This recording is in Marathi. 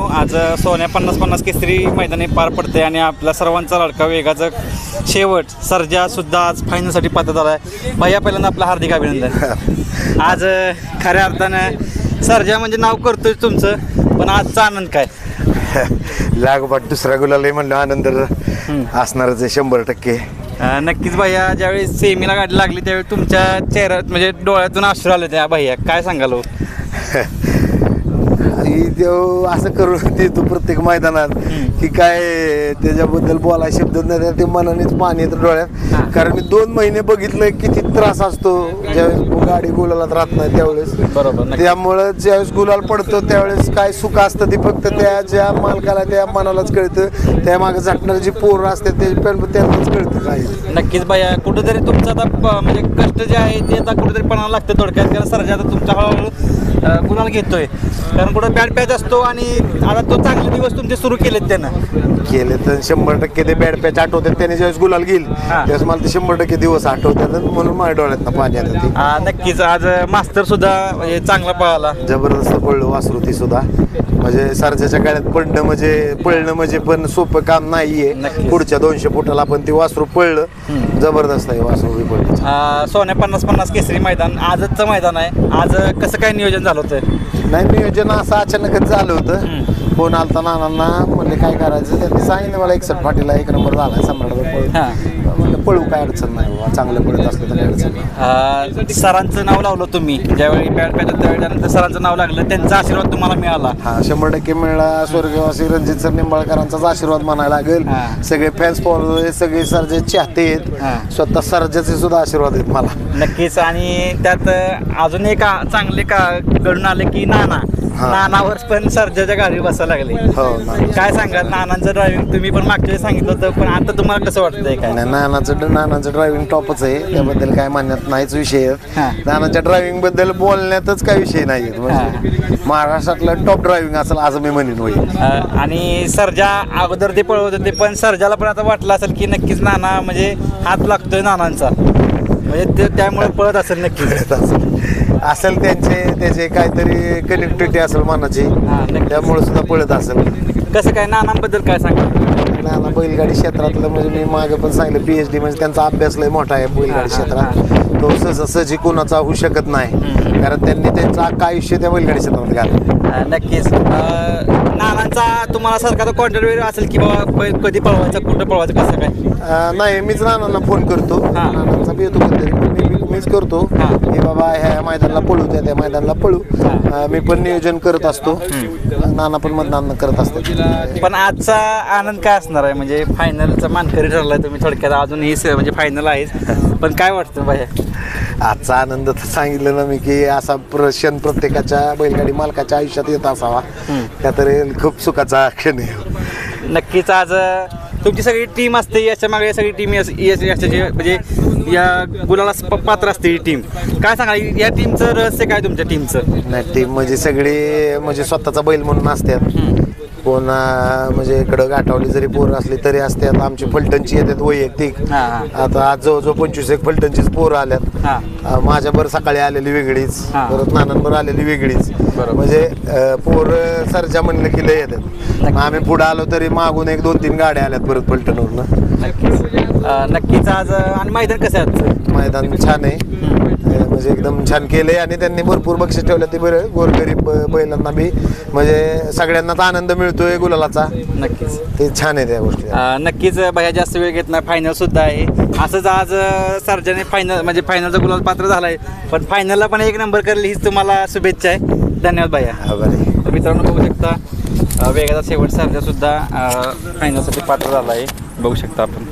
आज सोन्या 50-50 केसरी मैदानी पार पडते आणि आपल्या सर्वांचा लाडका वेगाचा शेवट सर्जा सुद्धा आज फायनलसाठी पात्र झाला आहे. भैया पहिल्यांदा आपलं हार्दिक अभिनंदन. आज खऱ्या अर्थानं सर्जा म्हणजे नाव करतोय तुमचं, पण आजचा आनंद काय? लागोपाठ दुसरा गुलाल म्हणलं आनंद असणारच आहे 100%. नक्कीच भैया, ज्यावेळी सेमीला गाडी लागली त्यावेळी तुमच्या चेहऱ्यात म्हणजे डोळ्यातून अश्रू आले त्या भैया, काय सांगाल हो? देव असं करून देतो प्रत्येक मैदानात की काय त्याच्याबद्दल बोला शब्द नाही, ते मनानेच पाणी येतं डोळ्यात. कारण मी 2 महिने बघितलं किती त्रास असतो ज्यावेळेस गाडी गुलालात राहत नाही त्यावेळेस. बरोबर. त्यामुळं ज्यावेळेस गुलाल पडतो त्यावेळेस काय सुख असतं ते फक्त त्या ज्या मालकाला त्या मनालाच कळतं, त्या मागे झटणारी जी पोरं असते ते पण त्यांनाच कळतं काय. नक्कीच भैया, कुठेतरी तुमचं आता म्हणजे कष्ट जे आहे ते आता कुठेतरी पणाला लागतं थोडक्यात. कारण सर्जा आता तुमचा हळूहळू गुलाल घेतोय, कारण कुठं बॅड पॅच असतो आणि आता तो चांगले दिवस तुमचे सुरू केलेत त्यानं. केले तर 100% ते बॅड पॅच आठवतात. त्याने ज्यावेळेस गुलाल घेईल त्यावेळेस मला ते 100% दिवस आठवतात, म्हणून माझ्या डोळ्यातनं पाणी येतं ते. नक्कीच आज मास्तर सुद्धा म्हणजे चांगला पळाला, जबरदस्त पळलं वासरू ती सुद्धा. म्हणजे सर्जाच्या काळात पळणं म्हणजे पण सोपं काम नाहीये. पुढच्या 200 फुटाला पण ते वासरू पळलं, जबरदस्त आहे वासरू पळलं. सोन्या 50-50 केसरी मैदान आजचं मैदान आहे. आज कसं काय नियोजन झालं होतं? नाही, नियोजन असं अचानकच झालं होतं. फोन आलता नानांना, म्हणले काय करायचं, त्यांनी सांगितलं मला 61 फाटीला 1 नंबर झाला सम्राटवर. म्हणलं पळू, काय अडचण नाही बाबा, चांगलं पळत असलं तर काय अडचण नाही. सरांचं नाव लावलं तुम्ही ज्यावेळी बॅट पॅच त्यावेळी, त्यानंतर सरांचं नाव लागलं, त्यांचा आशीर्वाद तुम्हाला मिळाला? 100% मिळाला. स्वर्गवासी रणजित सर निंबाळकरांचाच आशीर्वाद म्हणायला लागेल. सगळे फॅन्स फॉलोअर, सगळे सर्जे चाहते आहेत, स्वतः सर्जाचे सुद्धा आशीर्वाद आहेत मला. नक्कीच. आणि त्यात अजून एक चांगले का घडून आले की नानावर पण सर्जाच्या गाडी बसायला लागले. काय सांगाल नानांचं ड्रायव्हिंग? तुम्ही पण मागच्या वेळी सांगितलं होतं, पण आता तुम्हाला कसं वाटतंय? काय नानाचं ड्रायव्हिंग टॉपच आहे, त्याबद्दल काय म्हणण्यात नाहीच विषय. नानाच्या ड्रायव्हिंग बद्दल बोलण्यातच काय विषय नाही. म्हणजे महाराष्ट्रातलं टॉप ड्रायव्हिंग असेल असं मी म्हणेन होईल. आणि सर्जा अगोदर ते पळवत होते, पण सर्जाला पण आता वाटलं असेल की नक्कीच नाना म्हणजे हात लागतोय नानांचा, म्हणजे ते त्यामुळे पळत असेल. नक्कीच असेल त्याचे काहीतरी कनेक्टिव्हिटी असेल मनाची, त्यामुळे सुद्धा पळत असेल. कसं काय नानांबद्दल काय सांगा? नाना बैलगाडी क्षेत्रातलं म्हणजे मी मागे पण सांगितलं PhD म्हणजे त्यांचा अभ्यास लय मोठा आहे बैलगाडी क्षेत्रात. तो सहजी कोणाचा होऊ शकत नाही, कारण त्यांनी त्यांचं अख्खं आयुष्य त्या बैलगाडी क्षेत्रात घातलं. नक्कीच. नानांचा तुम्हाला सारखा कॉन्टॅक्ट वगैरे असेल की बाबा कधी पळवायचं, कुठं पळवायचं, कसं काय? नाही, मीच नानांना फोन करतो. नानांचा बी येतो कधीतरी, मीच करतो की बाबा ह्या मैदानाला पळू, त्या मैदानाला पळू. मी पण नियोजन करत असतो, नाना पण मतदान करत असतात. पण आजचा आनंद काय असणार आहे? म्हणजे फायनलचा मानकरी ठरलाय तुम्ही थोडक्यात, अजूनही म्हणजे फायनल आहेच, पण काय वाटतं बाहेर? आजचा आनंद तर सांगितलं ना मी की असा क्षण प्रत्येकाच्या बैलगाडी मालकाच्या आयुष्यात येत असावा, त्या तरी खूप सुखाचा क्षण आहे. नक्कीच. आज तुमची सगळी टीम असते, याच्या मागे सगळी टीम याच्याची म्हणजे या गुलाला पात्र असते ही टीम. काय सांगाल या टीमचं रहस्य काय तुमच्या टीमचं? नाही, टीम म्हणजे सगळी म्हणजे स्वतःचा बैल म्हणून असतात. कोण म्हणजे इकडं गाठावली जरी पोरं असली तरी असतात. आमची फलटणची येतात वैयक्तिक. आता आज जवळजवळ 25 फलटणचीच पोरं आल्यात. माझ्याबरोबर सकाळी आलेली वेगळीच, परत नानांबरोबर आलेली वेगळीच. म्हणजे पोरं सरजा म्हणलं की लय येतात. आम्ही पुढे आलो तरी मागून 1-2-3 गाड्या आल्यात परत फलटणवरनं. नक्कीच. आज आणि मैदान कसं आहे? मैदान छान आहे, म्हणजे एकदम छान केलंय आणि त्यांनी भरपूर बक्षीस ठेवलं. ते बरं गोरगरीब बैलांना बी म्हणजे सगळ्यांनाच आनंद मिळतोय गुलालाचा. नक्कीच ते छान आहे त्या गोष्टी. नक्कीच भैया, जास्त वेळ घेत नाही, फायनल सुद्धा आहे. असंच आज सर्जाने फायनल म्हणजे फायनलचा गुलाल पात्र झालाय, पण फायनलला पण 1 नंबर करेल हीच तुम्हाला शुभेच्छा आहे. धन्यवाद भैया. तर मित्रांनो बघू शकता वेगाचा शेवट सर्जा सुद्धा फायनलसाठी पात्र झाला आहे, बघू शकता आपण.